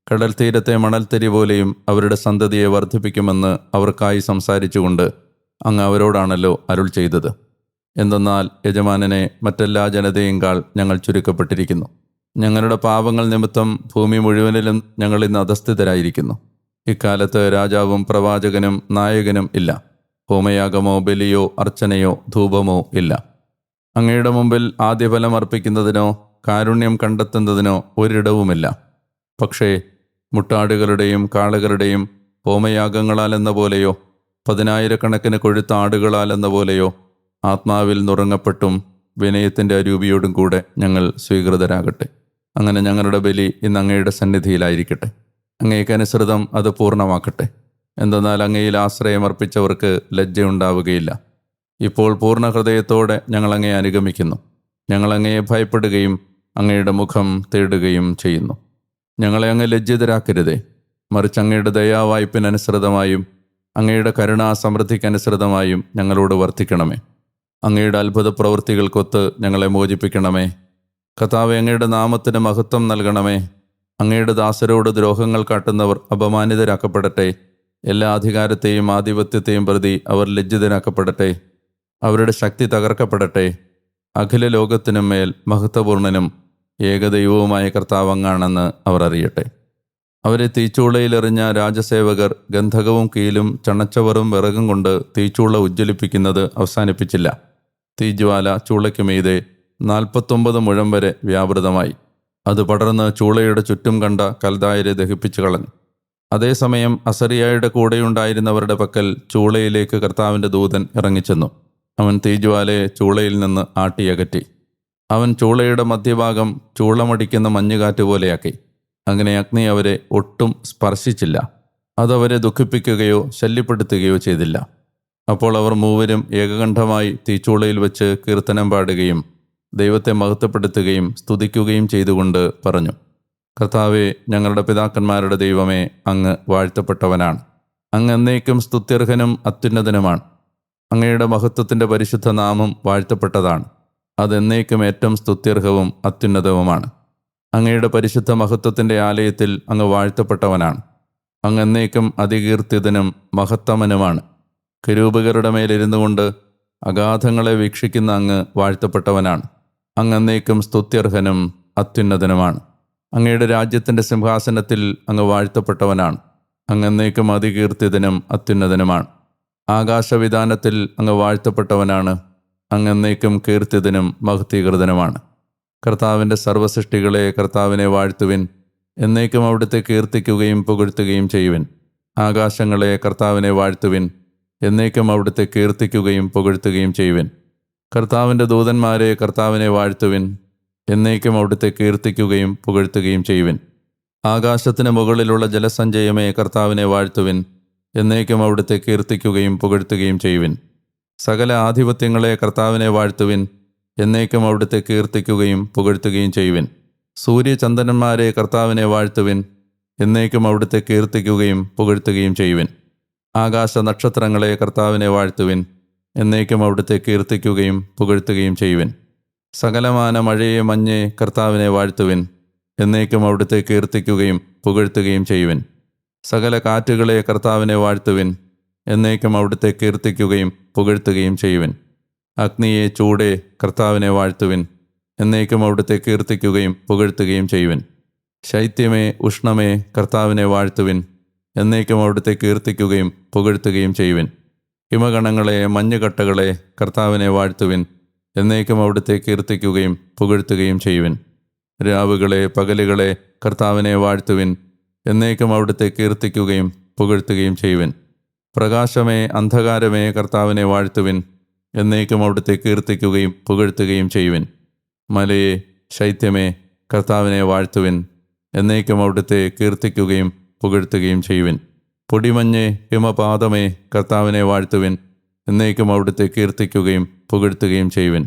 കടൽ തീരത്തെ മണൽത്തരി പോലെയും അവരുടെ സന്തതിയെ വർദ്ധിപ്പിക്കുമെന്ന് അവർക്കായി സംസാരിച്ചുകൊണ്ട് അങ്ങ് അവരോടാണല്ലോ അരുൾ ചെയ്തത്. എന്തെന്നാൽ യജമാനനെ മറ്റെല്ലാ ജനതയേക്കാൾ ഞങ്ങൾ ചുരുക്കപ്പെട്ടിരിക്കുന്നു. ഞങ്ങളുടെ പാപങ്ങൾ നിമിത്തം ഭൂമി മുഴുവനിലും ഞങ്ങൾ ഇന്ന് അധസ്ഥിതരായിരിക്കുന്നു. ഇക്കാലത്ത് രാജാവും പ്രവാചകനും നായകനും ഇല്ല. ഹോമയാഗമോ ബലിയോ അർച്ചനയോ ധൂപമോ ഇല്ല. അങ്ങയുടെ മുമ്പിൽ ആദ്യഫലം അർപ്പിക്കുന്നതിനോ കാരുണ്യം കണ്ടെത്തുന്നതിനോ ഒരിടവുമില്ല. പക്ഷേ മുട്ടാടുകളുടെയും കാളകളുടെയും ഹോമയാഗങ്ങളാലെന്ന പോലെയോ 10,000 കൊഴുത്ത ആടുകളാലെന്ന പോലെയോ ആത്മാവിൽ നുറങ്ങപ്പെട്ടും വിനയത്തിൻ്റെ അരൂപിയോടും കൂടെ ഞങ്ങൾ സ്വീകൃതരാകട്ടെ. അങ്ങനെ ഞങ്ങളുടെ ബലി ഇന്ന് അങ്ങയുടെ സന്നിധിയിലായിരിക്കട്ടെ. അങ്ങേക്കനുസൃതം അത് പൂർണ്ണമാക്കട്ടെ. എന്തെന്നാൽ അങ്ങയിൽ ആശ്രയമർപ്പിച്ചവർക്ക് ലജ്ജയുണ്ടാവുകയില്ല. ഇപ്പോൾ പൂർണ്ണ ഹൃദയത്തോടെ ഞങ്ങളങ്ങയെ അനുഗമിക്കുന്നു. ഞങ്ങളങ്ങയെ ഭയപ്പെടുകയും അങ്ങയുടെ മുഖം തേടുകയും ചെയ്യുന്നു. ഞങ്ങളെ അങ്ങ് ലജ്ജിതരാക്കരുതേ. മറിച്ച് അങ്ങയുടെ ദയാവായ്പിനനുസൃതമായും അങ്ങയുടെ കരുണാസമൃദ്ധിക്കനുസൃതമായും ഞങ്ങളോട് വർത്തിക്കണമേ. അങ്ങയുടെ അത്ഭുത പ്രവൃത്തികൾക്കൊത്ത് ഞങ്ങളെ മോചിപ്പിക്കണമേ. കർത്താവേ, അങ്ങയുടെ നാമത്തിന് മഹത്വം നൽകണമേ. അങ്ങയുടെ ദാസരോട് ദ്രോഹങ്ങൾ കാട്ടുന്നവർ അപമാനിതരാക്കപ്പെടട്ടെ. എല്ലാ അധികാരത്തെയും ആധിപത്യത്തെയും പ്രതി അവർ ലജ്ജിതരാക്കപ്പെടട്ടെ. അവരുടെ ശക്തി തകർക്കപ്പെടട്ടെ. അഖില ലോകത്തിനും മേൽ മഹത്വപൂർണനും ഏകദൈവവുമായ കർത്താവ് അങ്ങാണെന്ന് അവർ അറിയട്ടെ. അവരെ തീച്ചൂളയിലെറിഞ്ഞ രാജസേവകർ ഗന്ധകവും കീലും ചണച്ചവറും വിറകും കൊണ്ട് തീച്ചൂള ഉജ്ജ്വലിപ്പിക്കുന്നത് അവസാനിപ്പിച്ചില്ല. തീജ്വാല ചൂളയ്ക്ക് മീതെ 49 മുഴം വരെ വ്യാപൃതമായി. അത് പടർന്ന് ചൂളയുടെ ചുറ്റും കണ്ട കൽദായരെ ദഹിപ്പിച്ചു കളഞ്ഞു. അതേസമയം അസറിയായുടെ കൂടെയുണ്ടായിരുന്നവരുടെ പക്കൽ ചൂളയിലേക്ക് കർത്താവിൻ്റെ ദൂതൻ ഇറങ്ങിച്ചെന്നു. അവൻ തീജ്വാലയെ ചൂളയിൽ നിന്ന് ആട്ടിയകറ്റി. അവൻ ചൂളയുടെ മധ്യഭാഗം ചൂളമടിക്കുന്ന മഞ്ഞുകാറ്റ് പോലെയാക്കി. അങ്ങനെ അഗ്നി അവരെ ഒട്ടും സ്പർശിച്ചില്ല. അതവരെ ദുഃഖിപ്പിക്കുകയോ ശല്യപ്പെടുത്തുകയോ ചെയ്തില്ല. അപ്പോൾ അവർ മൂവരും ഏകകണ്ഠമായി തീച്ചൂളയിൽ വെച്ച് കീർത്തനം പാടുകയും ദൈവത്തെ മഹത്വപ്പെടുത്തുകയും സ്തുതിക്കുകയും ചെയ്തുകൊണ്ട് പറഞ്ഞു: കർത്താവേ, ഞങ്ങളുടെ പിതാക്കന്മാരുടെ ദൈവമേ, അങ്ങ് വാഴ്ത്തപ്പെട്ടവനാണ്. അങ്ങ് എന്നേക്കും സ്തുത്യർഹനും അത്യുന്നതനുമാണ്. അങ്ങയുടെ മഹത്വത്തിൻ്റെ പരിശുദ്ധ നാമം വാഴ്ത്തപ്പെട്ടതാണ്. അതെന്നേക്കും ഏറ്റവും സ്തുത്യർഹവും അത്യുന്നതവുമാണ്. അങ്ങയുടെ പരിശുദ്ധ മഹത്വത്തിൻ്റെ ആലയത്തിൽ അങ്ങ് വാഴ്ത്തപ്പെട്ടവനാണ്. അങ്ങ് എന്നേക്കും അതികീർത്തിതനും മഹത്തമനുമാണ്. കെരൂബുകളുടെ മേലിരുന്നു കൊണ്ട് അഗാധങ്ങളെ വീക്ഷിക്കുന്ന അങ്ങ് വാഴ്ത്തപ്പെട്ടവനാണ്. അങ്ങ് എന്നേക്കും സ്തുത്യർഹനും അത്യുന്നതനുമാണ്. അങ്ങയുടെ രാജ്യത്തിൻ്റെ സിംഹാസനത്തിൽ അങ്ങ് വാഴ്ത്തപ്പെട്ടവനാണ്. അങ്ങ് എന്നേക്കും അതികീർത്തിതനും അത്യുന്നതനുമാണ്. ആകാശവിധാനത്തിൽ അങ്ങ് വാഴ്ത്തപ്പെട്ടവനാണ്. അങ്ങ് എന്നേക്കും കീർത്തിതനും മഹത്വീകൃതനുമാണ്. കർത്താവിൻ്റെ സർവ്വസൃഷ്ടികളെ കർത്താവിനെ വാഴ്ത്തുവിൻ. എന്നേക്കും അവിടുത്തെ കീർത്തിക്കുകയും പുകഴ്ത്തുകയും ചെയ്യുവിൻ. ആകാശങ്ങളെ കർത്താവിനെ വാഴ്ത്തുവിൻ. എന്നേക്കും അവിടുത്തെ കീർത്തിക്കുകയും പുകഴ്ത്തുകയും ചെയ്യുവിൻ. കർത്താവിൻ്റെ ദൂതന്മാരെ കർത്താവിനെ വാഴ്ത്തുവിൻ. എന്നേക്കും അവിടുത്തെ കീർത്തിക്കുകയും പുകഴ്ത്തുകയും ചെയ്യുവിൻ. ആകാശത്തിന് മുകളിലുള്ള ജലസഞ്ചയമേ കർത്താവിനെ വാഴ്ത്തുവിൻ. എന്നേക്കും അവിടുത്തെ കീർത്തിക്കുകയും പുകഴ്ത്തുകയും ചെയ്യുവിൻ. സകല ആധിപത്യങ്ങളെ കർത്താവിനെ വാഴ്ത്തുവിൻ. എന്നേക്കും അവിടുത്തെ കീർത്തിക്കുകയും പുകഴ്ത്തുകയും ചെയ്യുവിൻ. സൂര്യചന്ദ്രന്മാരെ കർത്താവിനെ വാഴ്ത്തുവിൻ. എന്നേക്കും അവിടുത്തെ കീർത്തിക്കുകയും പുകഴ്ത്തുകയും ചെയ്യുവിൻ. ആകാശ നക്ഷത്രങ്ങളെ കർത്താവിനെ വാഴ്ത്തുവിൻ. എന്നേക്കും അവിടുത്തെ കീർത്തിക്കുകയും പുകഴ്ത്തുകയും ചെയ്യുവിൻ. സകലമാന മഴയെ മഞ്ഞെ കർത്താവിനെ വാഴ്ത്തുവിൻ. എന്നേക്കും അവിടുത്തെ കീർത്തിക്കുകയും പുകഴ്ത്തുകയും ചെയ്യുവിൻ. സകല കാറ്റുകളെ കർത്താവിനെ വാഴ്ത്തുവിൻ. എന്നേക്കും അവിടുത്തെ കീർത്തിക്കുകയും പുകഴ്ത്തുകയും ചെയ്യുവിൻ. അഗ്നിയെ ചൂടേ കർത്താവിനെ വാഴ്ത്തുവിൻ. എന്നേക്കും അവിടുത്തെ കീർത്തിക്കുകയും പുകഴ്ത്തുകയും ചെയ്യുവിൻ. ശൈത്യമേ ഉഷ്ണമേ കർത്താവിനെ വാഴ്ത്തുവിൻ. എന്നേക്കും അവിടുത്തെ കീർത്തിക്കുകയും പുകഴ്ത്തുകയും ചെയ്യുവിൻ. ഹിമഗണങ്ങളെ മഞ്ഞുകട്ടകളെ കർത്താവിനെ വാഴ്ത്തുവിൻ. എന്നേക്കും അവിടുത്തെ കീർത്തിക്കുകയും പുകഴ്ത്തുകയും ചെയ്യുവിൻ. രാവുകളെ പകലുകളെ കർത്താവിനെ വാഴ്ത്തുവിൻ. എന്നേക്കും അവിടുത്തെ കീർത്തിക്കുകയും പുകഴ്ത്തുകയും ചെയ്യുവിൻ. പ്രകാശമേ അന്ധകാരമേ കർത്താവിനെ വാഴ്ത്തുവിൻ. എന്നേക്കും അവിടുത്തെ കീർത്തിക്കുകയും പുകഴ്ത്തുകയും ചെയ്യുവിൻ. മലയെ ശൈത്യമേ കർത്താവിനെ വാഴ്ത്തുവിൻ. എന്നേക്കും അവിടുത്തെ കീർത്തിക്കുകയും പുകഴ്ത്തുകയും ചെയ്യുവിൻ. പൊടിമഞ്ഞേ ഹിമപാതമേ കർത്താവിനെ വാഴ്ത്തുവിൻ. എന്നേക്കും അവിടുത്തെ കീർത്തിക്കുകയും പുകഴ്ത്തുകയും ചെയ്യുവിൻ.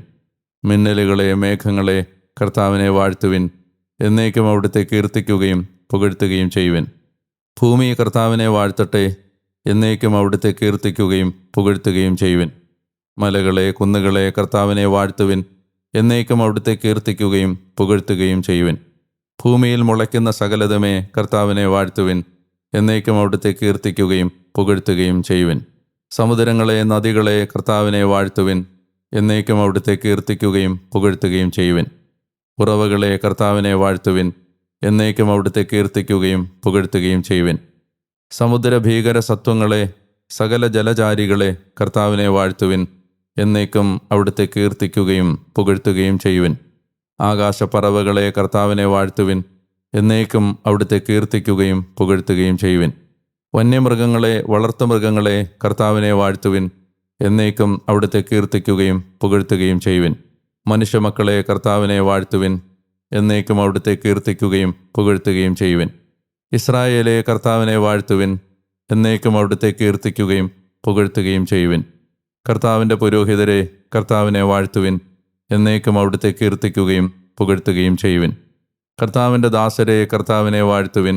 മിന്നലുകളെ മേഘങ്ങളെ കർത്താവിനെ വാഴ്ത്തുവിൻ. എന്നേക്കും അവിടുത്തെ കീർത്തിക്കുകയും പുകഴ്ത്തുകയും ചെയ്യുവിൻ. ഭൂമി കർത്താവിനെ വാഴ്ത്തട്ടെ. എന്നേക്കും അവിടുത്തെ കീർത്തിക്കുകയും പുകഴ്ത്തുകയും ചെയ്യുവിൻ. മലകളെ കുന്നുകളെ കർത്താവിനെ വാഴ്ത്തുവിൻ. എന്നേക്കും അവിടുത്തെ കീർത്തിക്കുകയും പുകഴ്ത്തുകയും ചെയ്യുവിൻ. ഭൂമിയിൽ മുളയ്ക്കുന്ന സകലതുമേ കർത്താവിനെ വാഴ്ത്തുവിൻ. എന്നേക്കും അവിടുത്തെ കീർത്തിക്കുകയും പുകഴ്ത്തുകയും ചെയ്യുവിൻ. സമുദ്രങ്ങളെ നദികളെ കർത്താവിനെ വാഴ്ത്തുവിൻ. എന്നേക്കും അവിടുത്തെ കീർത്തിക്കുകയും പുകഴ്ത്തുകയും ചെയ്യുവിൻ. ഉറവകളെ കർത്താവിനെ വാഴ്ത്തുവിൻ. എന്നേക്കും അവിടുത്തെ കീർത്തിക്കുകയും പുകഴ്ത്തുകയും ചെയ്യുവിൻ. സമുദ്രഭീകര സത്വങ്ങളെ സകല ജലചാരികളെ കർത്താവിനെ വാഴ്ത്തുവിൻ. എന്നേക്കും അവിടുത്തെ കീർത്തിക്കുകയും പുകഴ്ത്തുകയും ചെയ്യുവിൻ. ആകാശപ്പറവകളെ കർത്താവിനെ വാഴ്ത്തുവിൻ. എന്നേക്കും അവിടുത്തെ കീർത്തിക്കുകയും പുകഴ്ത്തുകയും ചെയ്യുവിൻ. വന്യമൃഗങ്ങളെ വളർത്തുമൃഗങ്ങളെ കർത്താവിനെ വാഴ്ത്തുവിൻ. എന്നേക്കും അവിടുത്തെ കീർത്തിക്കുകയും പുകഴ്ത്തുകയും ചെയ്യുവിൻ. മനുഷ്യമക്കളെ കർത്താവിനെ വാഴ്ത്തുവിൻ. എന്നേക്കും അവിടുത്തെ കീർത്തിക്കുകയും പുകഴ്ത്തുകയും ചെയ്യുവിൻ. ഇസ്രായേലെ കർത്താവിനെ വാഴ്ത്തുവിൻ. എന്നേക്കും അവിടുത്തെ കീർത്തിക്കുകയും പുകഴ്ത്തുകയും ചെയ്യുവിൻ. കർത്താവിൻ്റെ പുരോഹിതരെ കർത്താവിനെ വാഴ്ത്തുവിൻ. എന്നേക്കും അവിടുത്തെ കീർത്തിക്കുകയും പുകഴ്ത്തുകയും ചെയ്യുവിൻ. കർത്താവിൻ്റെ ദാസരെ കർത്താവിനെ വാഴ്ത്തുവിൻ.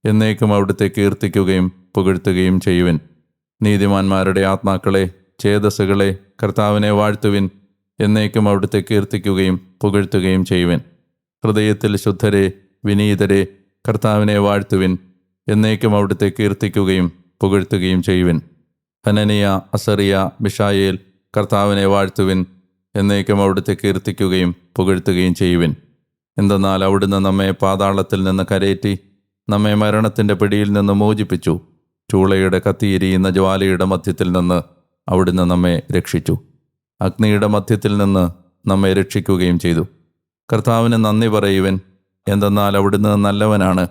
എന്നേക്കും അവിടുത്തെ കീർത്തിക്കുകയും പുകഴ്ത്തുകയും ചെയ്യുവിൻ. നീതിമാന്മാരുടെ ആത്മാക്കളെ ചേതസ്സുകളെ കർത്താവിനെ വാഴ്ത്തുവിൻ. എന്നേക്കും അവിടുത്തെ കീർത്തിക്കുകയും പുകഴ്ത്തുകയും ചെയ്യുവിൻ. ഹൃദയത്തിൽ ശുദ്ധരെ വിനീതരെ കർത്താവിനെ വാഴ്ത്തുവിൻ. എന്നേക്കും അവിടുത്തെ കീർത്തിക്കുകയും പുകഴ്ത്തുകയും ചെയ്യുവിൻ. ഹനനിയ അസറിയ മിഷായേൽ കർത്താവിനെ വാഴ്ത്തുവിൻ. എന്നേക്കും അവിടുത്തെ കീർത്തിക്കുകയും പുകഴ്ത്തുകയും ചെയ്യുവിൻ. എന്തെന്നാൽ അവിടുന്ന് നമ്മെ പാതാളത്തിൽ നിന്ന് കരേറ്റി നമ്മെ മരണത്തിൻ്റെ പിടിയിൽ നിന്ന് മോചിപ്പിച്ചു. ചൂളയുടെ കത്തിയിരിയുന്ന ജ്വാലയുടെ മധ്യത്തിൽ നിന്ന് അവിടുന്ന് നമ്മെ രക്ഷിച്ചു. അഗ്നിയുടെ മധ്യത്തിൽ നിന്ന് നമ്മെ രക്ഷിക്കുകയും ചെയ്തു. കർത്താവിന് നന്ദി പറയുവിൻ. എന്തെന്നാൽ അവിടുന്ന് നല്ലവനാണ്.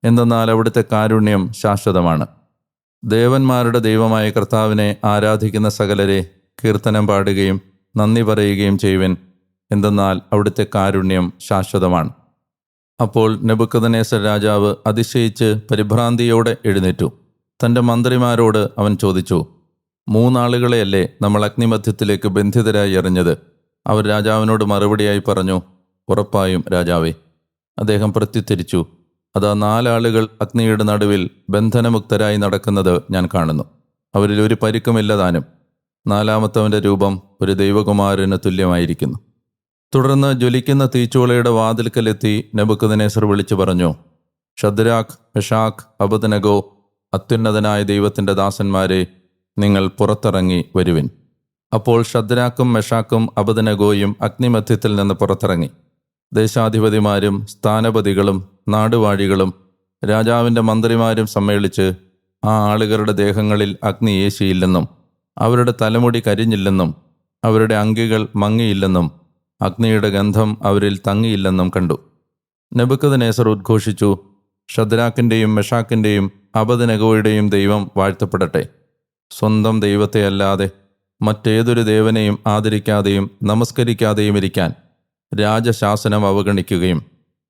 എന്തെന്നാൽ അവിടുത്തെ കാരുണ്യം ശാശ്വതമാണ്. ദേവന്മാരുടെ ദൈവമായ കർത്താവിനെ ആരാധിക്കുന്ന സകലരെ കീർത്തനം പാടുകയും നന്ദി പറയുകയും ചെയ്യുവിൻ. എന്തെന്നാൽ അവിടുത്തെ കാരുണ്യം ശാശ്വതമാണ്. അപ്പോൾ നെബൂഖദ്നേസർ രാജാവ് അതിശയിച്ച് പരിഭ്രാന്തിയോടെ എഴുന്നേറ്റു. തൻ്റെ മന്ത്രിമാരോട് അവൻ ചോദിച്ചു, 3 ആളുകളെയല്ലേ നമ്മൾ അഗ്നിമധ്യത്തിലേക്ക് ബന്ധിതരായി എറിഞ്ഞത്? അവർ രാജാവിനോട് മറുപടിയായി പറഞ്ഞു, ഉറപ്പായും രാജാവേ. അദ്ദേഹം പ്രത്യുത്തരിച്ചു, അതാ 4 ആളുകൾ അഗ്നിയുടെ നടുവിൽ ബന്ധനമുക്തരായി നടക്കുന്നത് ഞാൻ കാണുന്നു. അവരിൽ ഒരു പരിക്കുമില്ലതാനും. 4-മത്തവൻ്റെ രൂപം ഒരു ദൈവകുമാരന് തുല്യമായിരിക്കുന്നു. തുടർന്ന് ജ്വലിക്കുന്ന തീച്ചൂളയുടെ വാതിൽക്കലെത്തി നെബൂഖദ്നേസർ വിളിച്ചു പറഞ്ഞു, ശദ്രാക്ക്, മെഷാക്ക്, അബദ്നഗോ, അത്യുന്നതനായ ദൈവത്തിൻ്റെ ദാസന്മാരെ, നിങ്ങൾ പുറത്തിറങ്ങി വരുവിൻ. അപ്പോൾ ശദ്രാക്കും മെഷാക്കും അബദ്നഗോയും അഗ്നിമധ്യത്തിൽ നിന്ന് പുറത്തിറങ്ങി. ദേശാധിപതിമാരും സ്ഥാനപതികളും നാടുവാഴികളും രാജാവിൻ്റെ മന്ത്രിമാരും സമ്മേളിച്ച് ആ ആളുകളുടെ ദേഹങ്ങളിൽ അഗ്നി ഏശിയില്ലെന്നും അവരുടെ തലമുടി കരിഞ്ഞില്ലെന്നും അവരുടെ അങ്കികൾ മങ്ങിയില്ലെന്നും അഗ്നിയുടെ ഗന്ധം അവരിൽ തങ്ങിയില്ലെന്നും കണ്ടു. നെബൂഖദ്നേസർ ഉദ്ഘോഷിച്ചു, ശദ്രാക്കിൻ്റെയും മെഷാക്കിൻ്റെയും അബദ്നഗോയുടെയും ദൈവം വാഴ്ത്തപ്പെടട്ടെ. സ്വന്തം ദൈവത്തെ അല്ലാതെ മറ്റേതൊരു ദേവനെയും ആദരിക്കാതെയും നമസ്കരിക്കാതെയും ഇരിക്കാൻ രാജശാസനം അവഗണിക്കുകയും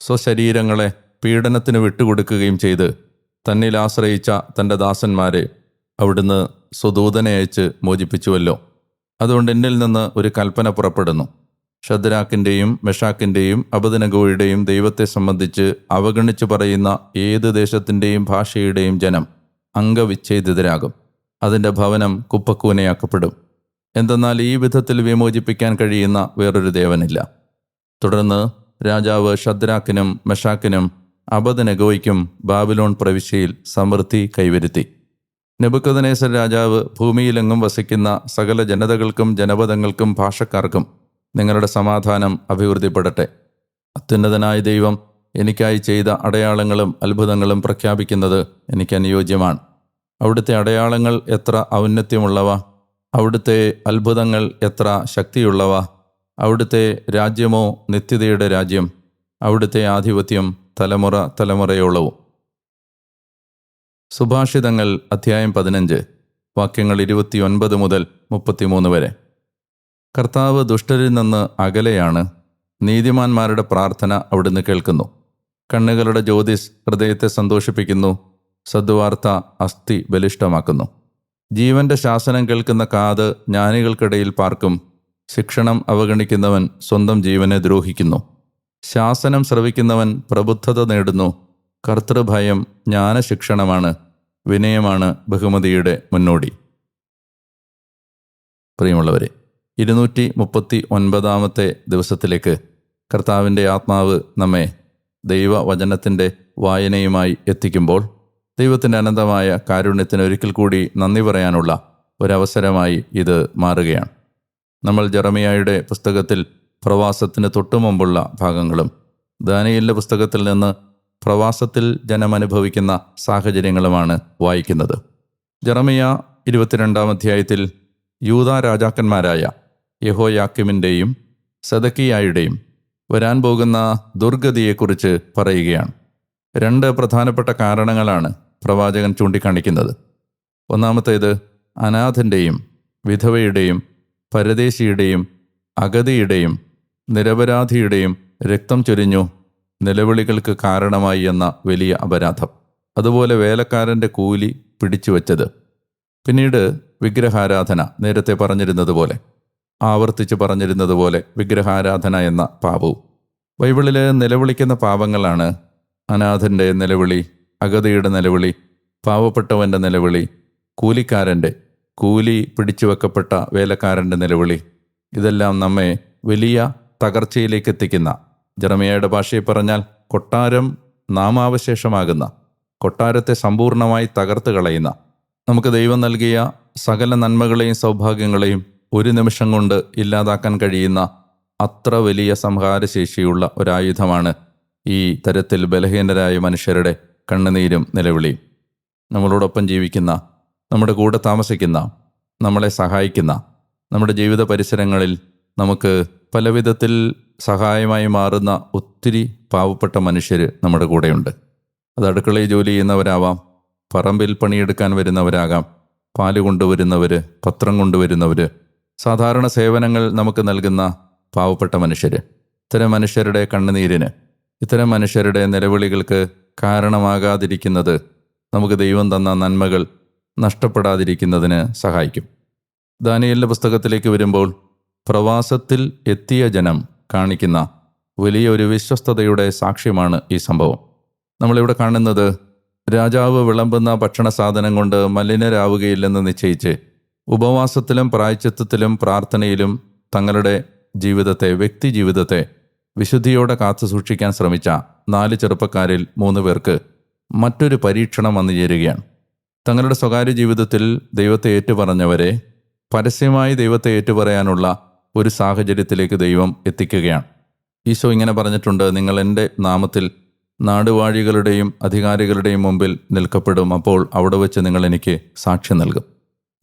സ്വശരീരങ്ങളെ പീഡനത്തിന് വിട്ടുകൊടുക്കുകയും ചെയ്ത് തന്നിൽ ആശ്രയിച്ച തൻ്റെ ദാസന്മാരെ അവിടുന്ന് സ്വദൂതനെ അയച്ച് മോചിപ്പിച്ചുവല്ലോ. അതുകൊണ്ട് എന്നിൽ നിന്ന് ഒരു കൽപ്പന പുറപ്പെടുന്നു. ശദ്രാക്കിൻ്റെയും മെഷാക്കിൻ്റെയും അബദ്നഗോയുടെയും ദൈവത്തെ സംബന്ധിച്ച് അവഗണിച്ചു പറയുന്ന ഏത് ദേശത്തിൻ്റെയും ഭാഷയുടെയും ജനം അംഗവിച്ഛേദിതരാകും. അതിൻ്റെ ഭവനം കുപ്പക്കൂനയാക്കപ്പെടും. എന്തെന്നാൽ ഈ വിധത്തിൽ വിമോചിപ്പിക്കാൻ കഴിയുന്ന വേറൊരു ദേവനില്ല. തുടർന്ന് രാജാവ് ശദ്രാക്കിനും മെഷാക്കിനും അബദ്നഗോയ്ക്കും ബാബിലോൺ പ്രവിശ്യയിൽ സമൃദ്ധി കൈവരുത്തി. നെബൂഖദ്നേസർ രാജാവ് ഭൂമിയിലെങ്ങും വസിക്കുന്ന സകല ജനതകൾക്കും ജനപദങ്ങൾക്കും ഭാഷക്കാർക്കും, നിങ്ങളുടെ സമാധാനം അഭിവൃദ്ധിപ്പെടട്ടെ. അത്യുന്നതനായ ദൈവം എനിക്കായി ചെയ്ത അടയാളങ്ങളും അത്ഭുതങ്ങളും പ്രഖ്യാപിക്കുന്നത് എനിക്ക് അനുയോജ്യമാണ്. അവിടുത്തെ അടയാളങ്ങൾ എത്ര ഔന്നത്യമുള്ളവ! അവിടുത്തെ അത്ഭുതങ്ങൾ എത്ര ശക്തിയുള്ളവ! അവിടുത്തെ രാജ്യമോ നിത്യതയുടെ രാജ്യം. അവിടുത്തെ ആധിപത്യം തലമുറ തലമുറയോളവും. സുഭാഷിതങ്ങൾ അധ്യായം 15 വാക്യങ്ങൾ 29 മുതൽ 33 വരെ. കർത്താവ് ദുഷ്ടരിൽ നിന്ന് അകലെയാണ്. നീതിമാന്മാരുടെ പ്രാർത്ഥന അവിടുന്ന് കേൾക്കുന്നു. കണ്ണുകളുടെ ജ്യോതിസ് ഹൃദയത്തെ സന്തോഷിപ്പിക്കുന്നു. സദ്വാർത്ത അസ്ഥി ബലിഷ്ഠമാക്കുന്നു. ജീവന്റെ ശാസനം കേൾക്കുന്ന കാത് ജ്ഞാനികൾക്കിടയിൽ പാർക്കും. ശിക്ഷണം അവഗണിക്കുന്നവൻ സ്വന്തം ജീവനെ ദ്രോഹിക്കുന്നു. ശാസനം ശ്രവിക്കുന്നവൻ പ്രബുദ്ധത നേടുന്നു. കർത്തൃഭയം ജ്ഞാനശിക്ഷണമാണ്. വിനയമാണ് ബഹുമതിയുടെ മുന്നോടി. പ്രിയമുള്ളവരെ, 239 ദിവസത്തിലേക്ക് കർത്താവിൻ്റെ ആത്മാവ് നമ്മെ ദൈവവചനത്തിൻ്റെ വായനയുമായി എത്തിക്കുമ്പോൾ ദൈവത്തിൻ്റെ അനന്തമായ കാരുണ്യത്തിന് ഒരിക്കൽ കൂടി നന്ദി പറയാനുള്ള ഒരവസരമായി ഇത് മാറുകയാണ്. നമ്മൾ ജെറമിയായുടെ പുസ്തകത്തിൽ പ്രവാസത്തിന് തൊട്ടുമുമ്പുള്ള ഭാഗങ്ങളും ദാനിയേലിൻ്റെ പുസ്തകത്തിൽ നിന്ന് പ്രവാസത്തിൽ ജനമനുഭവിക്കുന്ന സാഹചര്യങ്ങളുമാണ് വായിക്കുന്നത്. ജെറമിയ 22 അധ്യായത്തിൽ യൂദാ രാജാക്കന്മാരായ യെഹോയാക്കീമിൻ്റെയും സെദക്കിയായുടെയും വരാൻ പോകുന്ന ദുർഗതിയെക്കുറിച്ച് പറയുകയാണ്. 2 പ്രധാനപ്പെട്ട കാരണങ്ങളാണ് പ്രവാചകൻ ചൂണ്ടിക്കാണിക്കുന്നത്. ഒന്നാമത്തേത്, അനാഥൻ്റെയും വിധവയുടെയും പരദേശിയുടെയും അഗതിയുടെയും നിരപരാധിയുടെയും രക്തം ചൊരിഞ്ഞു നിലവിളികൾക്ക് കാരണമായി എന്ന വലിയ അപരാധം. അതുപോലെ വേലക്കാരൻ്റെ കൂലി പിടിച്ചുവെച്ചത്. പിന്നീട് വിഗ്രഹാരാധന, നേരത്തെ പറഞ്ഞിരുന്നതുപോലെ, ആവർത്തിച്ച് പറഞ്ഞിരുന്നതുപോലെ വിഗ്രഹാരാധന എന്ന പാപവും. ബൈബിളിൽ നിലവിളിക്കുന്ന പാപങ്ങളാണ് അനാഥൻ്റെ നിലവിളി, അഗതിയുടെ നിലവിളി, പാവപ്പെട്ടവൻ്റെ നിലവിളി, കൂലിക്കാരൻ്റെ, കൂലി പിടിച്ചുവെക്കപ്പെട്ട വേലക്കാരൻ്റെ നിലവിളി. ഇതെല്ലാം നമ്മെ വലിയ തകർച്ചയിലേക്ക് എത്തിക്കുന്ന, ജെറമിയായുടെ ഭാഷയിൽ പറഞ്ഞാൽ കൊട്ടാരം നാമാവശേഷമാകുന്ന, കൊട്ടാരത്തെ സമ്പൂർണമായി തകർത്ത് കളയുന്ന, നമുക്ക് ദൈവം നൽകിയ സകല നന്മകളെയും സൗഭാഗ്യങ്ങളെയും ഒരു നിമിഷം കൊണ്ട് ഇല്ലാതാക്കാൻ കഴിയുന്ന അത്ര വലിയ സംഹാരശേഷിയുള്ള ഒരായുധമാണ് ഈ തരത്തിൽ ബലഹീനരായ മനുഷ്യരുടെ കണ്ണുനീരും നിലവിളിയും. നമ്മളോടൊപ്പം ജീവിക്കുന്ന, നമ്മുടെ കൂടെ താമസിക്കുന്ന, നമ്മളെ സഹായിക്കുന്ന, നമ്മുടെ ജീവിത പരിസരങ്ങളിൽ നമുക്ക് പലവിധത്തിൽ സഹായമായി മാറുന്ന ഒത്തിരി പാവപ്പെട്ട മനുഷ്യർ നമ്മുടെ കൂടെയുണ്ട്. അത് അടുക്കളയിൽ ജോലി ചെയ്യുന്നവരാവാം, പറമ്പിൽ പണിയെടുക്കാൻ വരുന്നവരാകാം, പാല് കൊണ്ടുവരുന്നവർ, പത്രം കൊണ്ടുവരുന്നവർ, സാധാരണ സേവനങ്ങൾ നമുക്ക് നൽകുന്ന പാവപ്പെട്ട മനുഷ്യർ. ഇത്തരം മനുഷ്യരുടെ കണ്ണുനീരിന്, ഇത്തരം മനുഷ്യരുടെ നിലവിളികൾക്ക് കാരണമാകാതിരിക്കുന്നത് നമുക്ക് ദൈവം തന്ന നന്മകൾ നഷ്ടപ്പെടാതിരിക്കുന്നതിന് സഹായിക്കും. ദാനിയേലിൻ്റെ പുസ്തകത്തിലേക്ക് വരുമ്പോൾ പ്രവാസത്തിൽ എത്തിയ ജനം കാണിക്കുന്ന വലിയൊരു വിശ്വസ്തതയുടെ സാക്ഷ്യമാണ് ഈ സംഭവം. നമ്മളിവിടെ കാണുന്നത് രാജാവ് വിളമ്പുന്ന ഭക്ഷണ സാധനം കൊണ്ട് മലിനരാവുകയില്ലെന്ന് നിശ്ചയിച്ച് ഉപവാസത്തിലും പ്രായശ്ചിത്തത്തിലും പ്രാർത്ഥനയിലും തങ്ങളുടെ ജീവിതത്തെ, വ്യക്തി ജീവിതത്തെ വിശുദ്ധിയോടെ കാത്തു സൂക്ഷിക്കാൻ ശ്രമിച്ച 4 ചെറുപ്പക്കാരിൽ 3 പേർക്ക് മറ്റൊരു പരീക്ഷണം വന്നു ചേരുകയാണ്. തങ്ങളുടെ സ്വകാര്യ ജീവിതത്തിൽ ദൈവത്തെ ഏറ്റുപറഞ്ഞവരെ പരസ്യമായി ദൈവത്തെ ഏറ്റുപറയാനുള്ള ഒരു സാഹചര്യത്തിലേക്ക് ദൈവം എത്തിക്കുകയാണ്. ഈശോ ഇങ്ങനെ പറഞ്ഞിട്ടുണ്ട്, നിങ്ങൾ എൻ്റെ നാമത്തിൽ നാടുവാഴികളുടെയും അധികാരികളുടെയും മുമ്പിൽ നിൽക്കപ്പെടും, അപ്പോൾ അവിടെ വെച്ച് നിങ്ങൾ എനിക്ക് സാക്ഷ്യം നൽകും.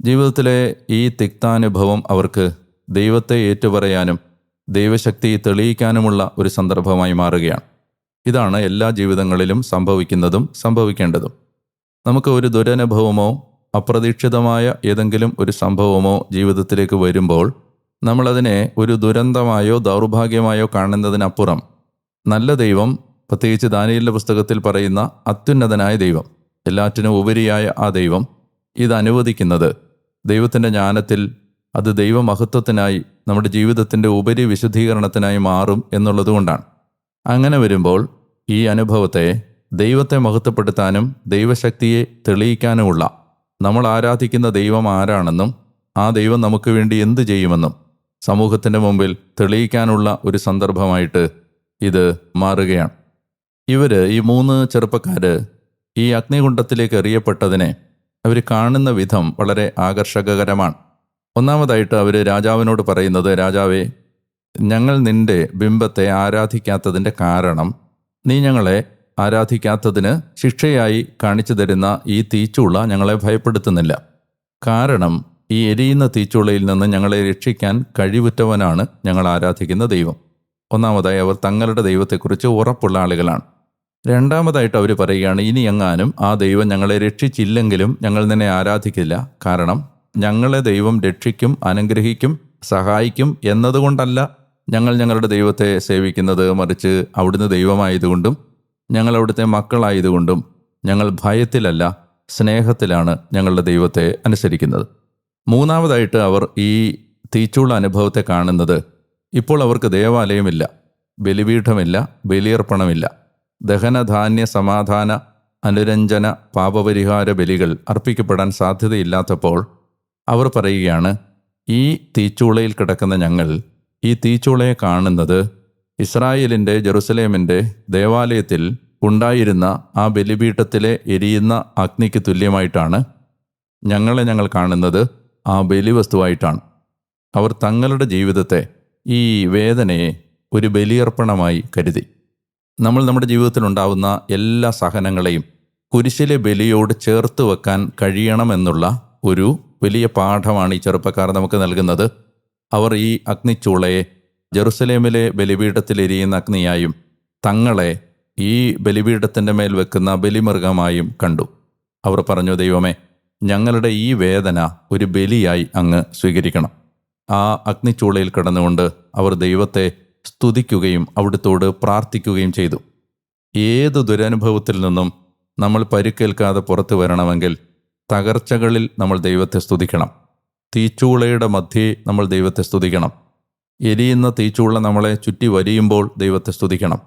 ജീവിതത്തിലെ ഈ തിക്താനുഭവം അവർക്ക് ദൈവത്തെ ഏറ്റുപറയാനും ദൈവശക്തി തെളിയിക്കാനുമുള്ള ഒരു സന്ദർഭമായി മാറുകയാണ്. ഇതാണ് എല്ലാ ജീവിതങ്ങളിലും സംഭവിക്കുന്നതും സംഭവിക്കേണ്ടതും. നമുക്ക് ഒരു ദുരനുഭവമോ അപ്രതീക്ഷിതമായ ഏതെങ്കിലും ഒരു സംഭവമോ ജീവിതത്തിലേക്ക് വരുമ്പോൾ നമ്മളതിനെ ഒരു ദുരന്തമായോ ദൗർഭാഗ്യമായോ കാണുന്നതിനപ്പുറം നല്ല ദൈവം, പ്രത്യേകിച്ച് ദാനിയേലിൻ്റെ പുസ്തകത്തിൽ പറയുന്ന അത്യുന്നതനായ ദൈവം, എല്ലാറ്റിനും ഉപരിയായ ആ ദൈവം ഇത് അനുവദിക്കുന്നത് ദൈവത്തിൻ്റെ ജ്ഞാനത്തിൽ അത് ദൈവമഹത്വത്തിനായി, നമ്മുടെ ജീവിതത്തിൻ്റെ ഉപരി വിശുദ്ധീകരണത്തിനായി മാറും എന്നുള്ളതുകൊണ്ടാണ്. അങ്ങനെ വരുമ്പോൾ ഈ അനുഭവത്തെ ദൈവത്തെ മഹത്വപ്പെടുത്താനും ദൈവശക്തിയെ തെളിയിക്കാനുമുള്ള, നമ്മൾ ആരാധിക്കുന്ന ദൈവം ആരാണെന്നും ആ ദൈവം നമുക്ക് വേണ്ടി എന്തു ചെയ്യുമെന്നും സമൂഹത്തിൻ്റെ മുമ്പിൽ തെളിയിക്കാനുള്ള ഒരു സന്ദർഭമായിട്ട് ഇത് മാറുകയാണ്. ഈ 3 ചെറുപ്പക്കാർ ഈ അഗ്നികുണ്ഡത്തിലേക്ക് എറിയപ്പെട്ടതിനെ അവർ കാണുന്ന വിധം വളരെ ആകർഷകകരമാണ്. ഒന്നാമതായിട്ട് അവർ രാജാവിനോട് പറയുന്നത്, രാജാവേ, ഞങ്ങൾ നിൻ്റെ ബിംബത്തെ ആരാധിക്കാത്തതിൻ്റെ കാരണം നീ ഞങ്ങളെ ആരാധിക്കാത്തതിന് ശിക്ഷയായി കാണിച്ചു തരുന്ന ഈ തീച്ചൂള ഞങ്ങളെ ഭയപ്പെടുത്തുന്നില്ല. കാരണം ഈ എരിയുന്ന തീച്ചൂളയിൽ നിന്ന് ഞങ്ങളെ രക്ഷിക്കാൻ കഴിവുറ്റവനാണ് ഞങ്ങൾ ആരാധിക്കുന്ന ദൈവം. ഒന്നാമതായി അവർ തങ്ങളുടെ ദൈവത്തെക്കുറിച്ച് ഉറപ്പുള്ള ആളുകളാണ്. രണ്ടാമതായിട്ട് അവർ പറയുകയാണ്, ഇനി എങ്ങാനും ആ ദൈവം ഞങ്ങളെ രക്ഷിച്ചില്ലെങ്കിലും ഞങ്ങൾ നിന്നെ ആരാധിക്കില്ല. കാരണം ഞങ്ങളെ ദൈവം രക്ഷിക്കും, അനുഗ്രഹിക്കും, സഹായിക്കും എന്നതുകൊണ്ടല്ല ഞങ്ങൾ ഞങ്ങളുടെ ദൈവത്തെ സേവിക്കുന്നത്, മറിച്ച് അവിടുന്ന് ദൈവമായതുകൊണ്ടും ഞങ്ങൾ അവിടുത്തെ മക്കളായതുകൊണ്ടും ഞങ്ങൾ ഭയത്തിലല്ല സ്നേഹത്തിലാണ് ഞങ്ങളുടെ ദൈവത്തെ അനുസരിക്കുന്നത്. മൂന്നാമതായിട്ട് അവർ ഈ തീച്ചൂള അനുഭവത്തെ കാണുന്നത്, ഇപ്പോൾ അവർക്ക് ദേവാലയമില്ല, ബലിപീഠമില്ല, ബലിയർപ്പണമില്ല, ദഹനധാന്യ സമാധാന അനുരഞ്ജന പാപപരിഹാര ബലികൾ അർപ്പിക്കപ്പെടാൻ സാധ്യതയില്ലാത്തപ്പോൾ അവർ പറയുകയാണ്, ഈ തീച്ചൂളയിൽ കിടക്കുന്ന ഞങ്ങൾ ഈ തീച്ചൂളയെ കാണുന്നത് ഇസ്രായേലിൻ്റെ ജെറുസലേമിൻ്റെ ദേവാലയത്തിൽ ഉണ്ടായിരുന്ന ആ ബലിപീഠത്തിലെ എരിയുന്ന അഗ്നിക്ക് തുല്യമായിട്ടാണ്. ഞങ്ങൾ കാണുന്നത് ആ ബലിവസ്തുവായിട്ടാണ്. അവർ തങ്ങളുടെ ജീവിതത്തെ, ഈ വേദനയെ ഒരു ബലിയർപ്പണമായി കരുതി. നമ്മൾ നമ്മുടെ ജീവിതത്തിലുണ്ടാവുന്ന എല്ലാ സഹനങ്ങളെയും കുരിശിലെ ബലിയോട് ചേർത്ത് വെക്കാൻ കഴിയണമെന്നുള്ള ഒരു വലിയ പാഠമാണ് ഈ ചെറുപ്പക്കാർ നമുക്ക് നൽകുന്നത്. അവർ ഈ അഗ്നിച്ചൂളയെ ജെറുസലേമിലെ ബലിപീഠത്തിലെരിയുന്ന അഗ്നിയായും തങ്ങളെ ഈ ബലിപീഠത്തിൻ്റെ മേൽ വെക്കുന്ന ബലിമൃഗമായും കണ്ടു. അവർ പറഞ്ഞു, ദൈവമേ, ഞങ്ങളുടെ ഈ വേദന ഒരു ബലിയായി അങ്ങ് സ്വീകരിക്കണം. ആ അഗ്നിച്ചൂളയിൽ കിടന്നുകൊണ്ട് അവർ ദൈവത്തെ സ്തുതിക്കുകയും അവിടുത്തോട് പ്രാർത്ഥിക്കുകയും ചെയ്തു. ഏത് ദുരനുഭവത്തിൽ നിന്നും നമ്മൾ പരിക്കേൽക്കാതെ പുറത്തു വരണമെങ്കിൽ തകർച്ചകളിൽ നമ്മൾ ദൈവത്തെ സ്തുതിക്കണം. തീച്ചൂളയുടെ മധ്യേ നമ്മൾ ദൈവത്തെ സ്തുതിക്കണം. എരിയുന്ന തീച്ചൂള നമ്മളെ ചുറ്റി വരിയുമ്പോൾ ദൈവത്തെ സ്തുതിക്കണം.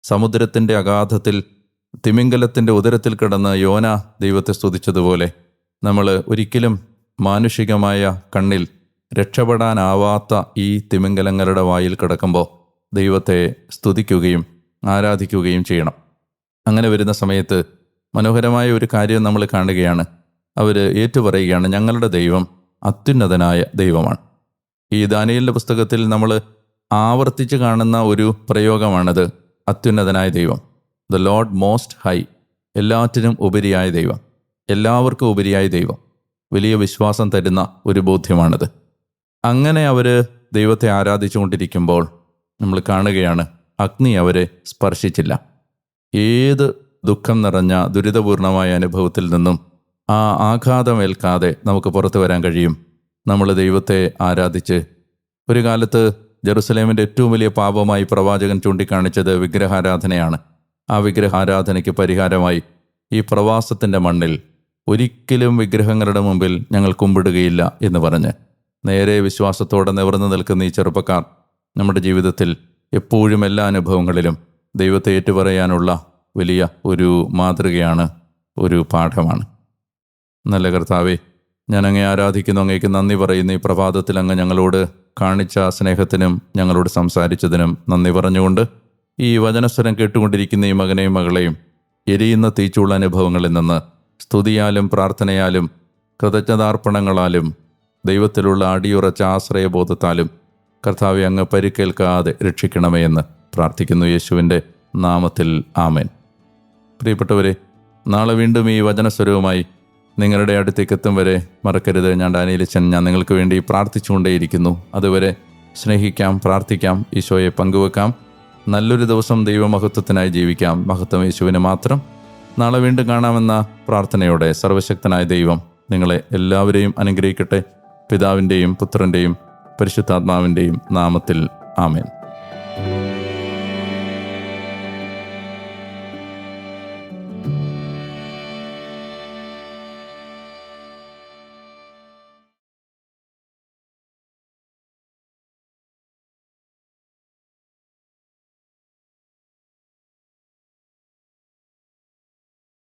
സമുദ്രത്തിൻ്റെ അഗാധത്തിൽ തിമിംഗലത്തിൻ്റെ ഉദരത്തിൽ കിടന്ന് യോന ദൈവത്തെ സ്തുതിച്ചതുപോലെ നമ്മൾ ഒരിക്കലും മാനുഷികമായ കണ്ണിൽ രക്ഷപ്പെടാനാവാത്ത ഈ തിമിംഗലങ്ങളുടെ വായിൽ കിടക്കുമ്പോൾ ദൈവത്തെ സ്തുതിക്കുകയും ആരാധിക്കുകയും ചെയ്യണം. അങ്ങനെ വരുന്ന സമയത്ത് മനോഹരമായ ഒരു കാര്യം നമ്മൾ കാണുകയാണ്. അവർ ഏറ്റുപറയുകയാണ്, ഞങ്ങളുടെ ദൈവം അത്യുന്നതനായ ദൈവമാണ്. ഈ ദാനിയേലിൻ്റെ പുസ്തകത്തിൽ നമ്മൾ ആവർത്തിച്ച് കാണുന്ന ഒരു പ്രയോഗമാണത്, അത്യുന്നതനായ ദൈവം, ദ ലോർഡ് മോസ്റ്റ് ഹൈ, എല്ലാറ്റിനും ഉപരിയായ ദൈവം, എല്ലാവർക്കും ഉപരിയായ ദൈവം. വലിയ വിശ്വാസം തരുന്ന ഒരു ബോധ്യമാണത്. അങ്ങനെ അവർ ദൈവത്തെ ആരാധിച്ചുകൊണ്ടിരിക്കുമ്പോൾ നമ്മൾ കാണുകയാണ്, അഗ്നി അവരെ സ്പർശിച്ചില്ല. ഏത് ദുഃഖം നിറഞ്ഞ ദുരിതപൂർണമായ അനുഭവത്തിൽ നിന്നും ആ ആഘാതമേൽക്കാതെ നമുക്ക് പുറത്തു വരാൻ കഴിയും. നമ്മൾ ദൈവത്തെ ആരാധിച്ച്, ഒരു കാലത്ത് ജെറുസലേമിൻ്റെ ഏറ്റവും വലിയ പാപമായി പ്രവാചകൻ ചൂണ്ടിക്കാണിച്ചത് വിഗ്രഹാരാധനയാണ്. ആ വിഗ്രഹാരാധനയ്ക്ക് പരിഹാരമായി ഈ പ്രവാസത്തിൻ്റെ മണ്ണിൽ ഒരിക്കലും വിഗ്രഹങ്ങളുടെ മുമ്പിൽ ഞങ്ങൾ കുമ്പിടുകയില്ല എന്ന് പറഞ്ഞ് നേരെ വിശ്വാസത്തോടെ നിവർന്നു നിൽക്കുന്ന ഈ ചെറുപ്പക്കാർ നമ്മുടെ ജീവിതത്തിൽ എപ്പോഴും എല്ലാ അനുഭവങ്ങളിലും ദൈവത്തെ ഏറ്റുപറയാനുള്ള വലിയ ഒരു മാതൃകയാണ്, ഒരു പാഠമാണ്. നല്ല കർത്താവേ, ഞാൻ അങ്ങേ ആരാധിക്കുന്നു, അങ്ങേക്ക് നന്ദി പറയുന്നു. ഈ പ്രഭാതത്തിൽ അങ്ങ് ഞങ്ങളോട് കാണിച്ച സ്നേഹത്തിനും ഞങ്ങളോട് സംസാരിച്ചതിനും നന്ദി പറഞ്ഞുകൊണ്ട് ഈ വചനസ്വരം കേട്ടുകൊണ്ടിരിക്കുന്ന ഈ മകനെയും മകളെയും എരിയുന്ന തീച്ചുള്ള അനുഭവങ്ങളിൽ നിന്ന് സ്തുതിയാലും പ്രാർത്ഥനയാലും കൃതജ്ഞതാർപ്പണങ്ങളാലും ദൈവത്തിലുള്ള അടിയുറച്ച ആശ്രയബോധത്താലും കർത്താവെ അങ്ങ് പരിക്കേൽക്കാതെ രക്ഷിക്കണമേ എന്ന് പ്രാർത്ഥിക്കുന്നു. യേശുവിൻ്റെ നാമത്തിൽ ആമേൻ. പ്രിയപ്പെട്ടവരെ, നാളെ വീണ്ടും ഈ വചനസ്വരവുമായി നിങ്ങളുടെ അടുത്തേക്ക് എത്തും വരെ മറക്കരുത്, ഞാൻ ഡാനിയേലച്ചൻ, ഞാൻ നിങ്ങൾക്ക് വേണ്ടി പ്രാർത്ഥിച്ചുകൊണ്ടേയിരിക്കുന്നു. അതുവരെ സ്നേഹിക്കാം, പ്രാർത്ഥിക്കാം, ഈശോയെ പങ്കുവെക്കാം. നല്ലൊരു ദിവസം ദൈവമഹത്വത്തിനായി ജീവിക്കാം. മഹത്വം യേശുവിന് മാത്രം. നാളെ വീണ്ടും കാണാമെന്ന പ്രാർത്ഥനയോടെ സർവശക്തനായ ദൈവം നിങ്ങളെ എല്ലാവരെയും അനുഗ്രഹിക്കട്ടെ. പിതാവിൻ്റെയും പുത്രൻ്റെയും പരിശുദ്ധാത്മാവിൻ്റെയും നാമത്തിൽ ആമേൻ.